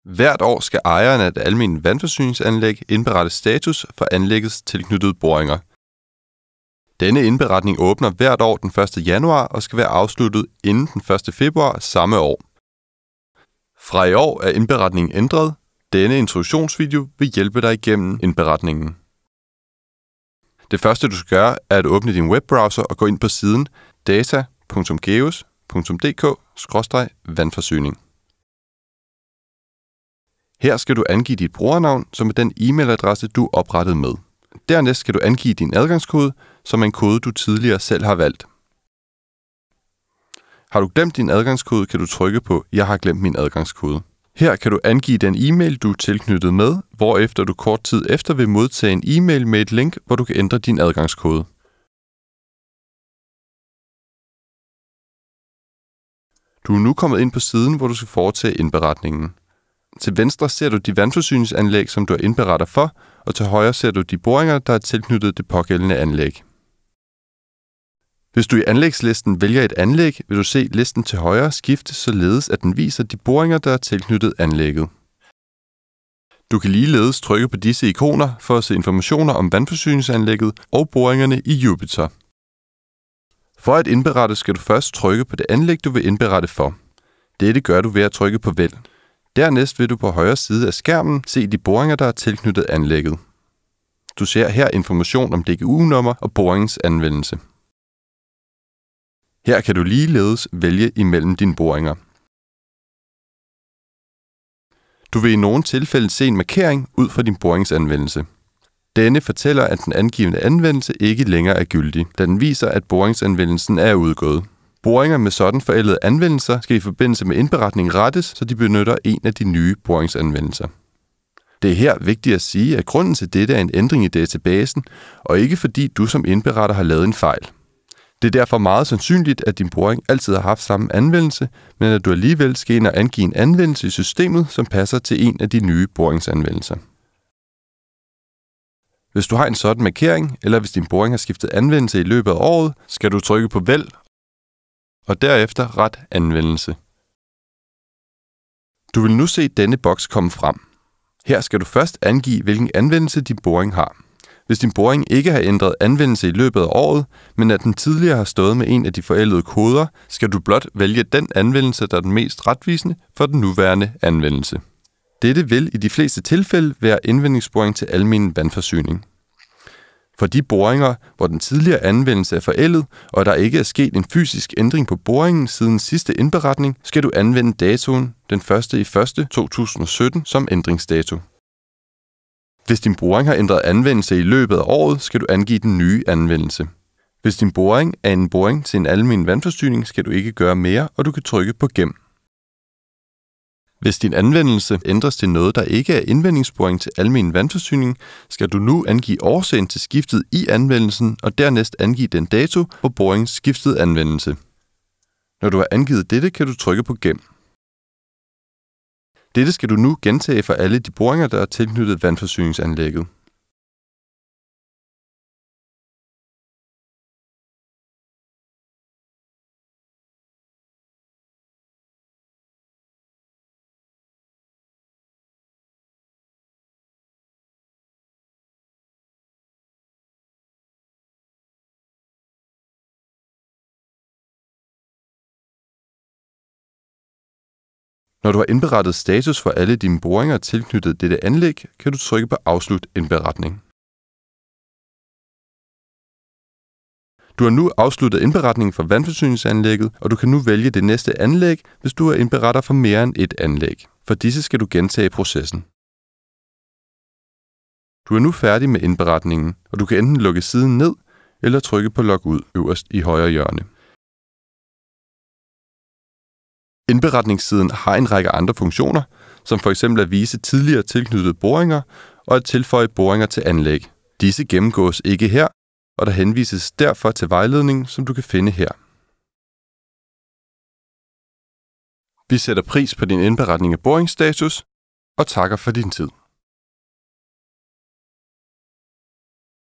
Hvert år skal ejeren af et almindeligt vandforsyningsanlæg indberette status for anlæggets tilknyttede boringer. Denne indberetning åbner hvert år den 1. januar og skal være afsluttet inden den 1. februar samme år. Fra i år er indberetningen ændret. Denne introduktionsvideo vil hjælpe dig igennem indberetningen. Det første du skal gøre er at åbne din webbrowser og gå ind på siden data.geus.dk/vandforsyning. Her skal du angive dit brugernavn, som er den e-mailadresse, du er oprettet med. Dernæst skal du angive din adgangskode, som er en kode, du tidligere selv har valgt. Har du glemt din adgangskode, kan du trykke på "Jeg har glemt min adgangskode". Her kan du angive den e-mail, du er tilknyttet med, hvorefter du kort tid efter vil modtage en e-mail med et link, hvor du kan ændre din adgangskode. Du er nu kommet ind på siden, hvor du skal foretage indberetningen. Til venstre ser du de vandforsyningsanlæg, som du er indberetter for, og til højre ser du de boringer, der er tilknyttet det pågældende anlæg. Hvis du i anlægslisten vælger et anlæg, vil du se listen til højre skifte, således at den viser de boringer, der er tilknyttet anlægget. Du kan ligeledes trykke på disse ikoner for at se informationer om vandforsyningsanlægget og boringerne i Jupiter. For at indberette skal du først trykke på det anlæg, du vil indberette for. Dette gør du ved at trykke på "Vælg". Dernæst vil du på højre side af skærmen se de boringer, der er tilknyttet anlægget. Du ser her information om DGU-nummer og boringens anvendelse. Her kan du ligeledes vælge imellem dine boringer. Du vil i nogle tilfælde se en markering ud fra din boringsanvendelse. Denne fortæller, at den angivne anvendelse ikke længere er gyldig, da den viser, at boringsanvendelsen er udgået. Boringer med sådan forældede anvendelser skal i forbindelse med indberetningen rettes, så de benytter en af de nye boringsanvendelser. Det er her vigtigt at sige, at grunden til dette er en ændring i databasen, og ikke fordi du som indberetter har lavet en fejl. Det er derfor meget sandsynligt, at din boring altid har haft samme anvendelse, men at du alligevel skal ind og angive en anvendelse i systemet, som passer til en af de nye boringsanvendelser. Hvis du har en sådan markering, eller hvis din boring har skiftet anvendelse i løbet af året, skal du trykke på "Vælg" og derefter "Ret anvendelse". Du vil nu se denne boks komme frem. Her skal du først angive, hvilken anvendelse din boring har. Hvis din boring ikke har ændret anvendelse i løbet af året, men at den tidligere har stået med en af de forældede koder, skal du blot vælge den anvendelse, der er den mest retvisende for den nuværende anvendelse. Dette vil i de fleste tilfælde være indvindingsboring til almen vandforsyning. For de boringer, hvor den tidligere anvendelse er forældet, og der ikke er sket en fysisk ændring på boringen siden sidste indberetning, skal du anvende datoen den 1.1.2017 som ændringsdato. Hvis din boring har ændret anvendelse i løbet af året, skal du angive den nye anvendelse. Hvis din boring er en boring til en almen vandforsyning, skal du ikke gøre mere, og du kan trykke på "Gem". Hvis din anvendelse ændres til noget, der ikke er indvindingsboring til almen vandforsyning, skal du nu angive årsagen til skiftet i anvendelsen, og dernæst angive den dato, hvor boringen skiftede anvendelse. Når du har angivet dette, kan du trykke på "Gem". Dette skal du nu gentage for alle de boringer, der er tilknyttet vandforsyningsanlægget. Når du har indberettet status for alle dine boringer tilknyttet dette anlæg, kan du trykke på "Afslut indberetning". Du har nu afsluttet indberetningen for vandforsyningsanlægget, og du kan nu vælge det næste anlæg, hvis du er indberetter for mere end et anlæg. For disse skal du gentage processen. Du er nu færdig med indberetningen, og du kan enten lukke siden ned eller trykke på "Log ud" øverst i højre hjørne. Indberetningssiden har en række andre funktioner, som f.eks. at vise tidligere tilknyttede boringer og at tilføje boringer til anlæg. Disse gennemgås ikke her, og der henvises derfor til vejledningen, som du kan finde her. Vi sætter pris på din indberetning af boringsstatus og takker for din tid.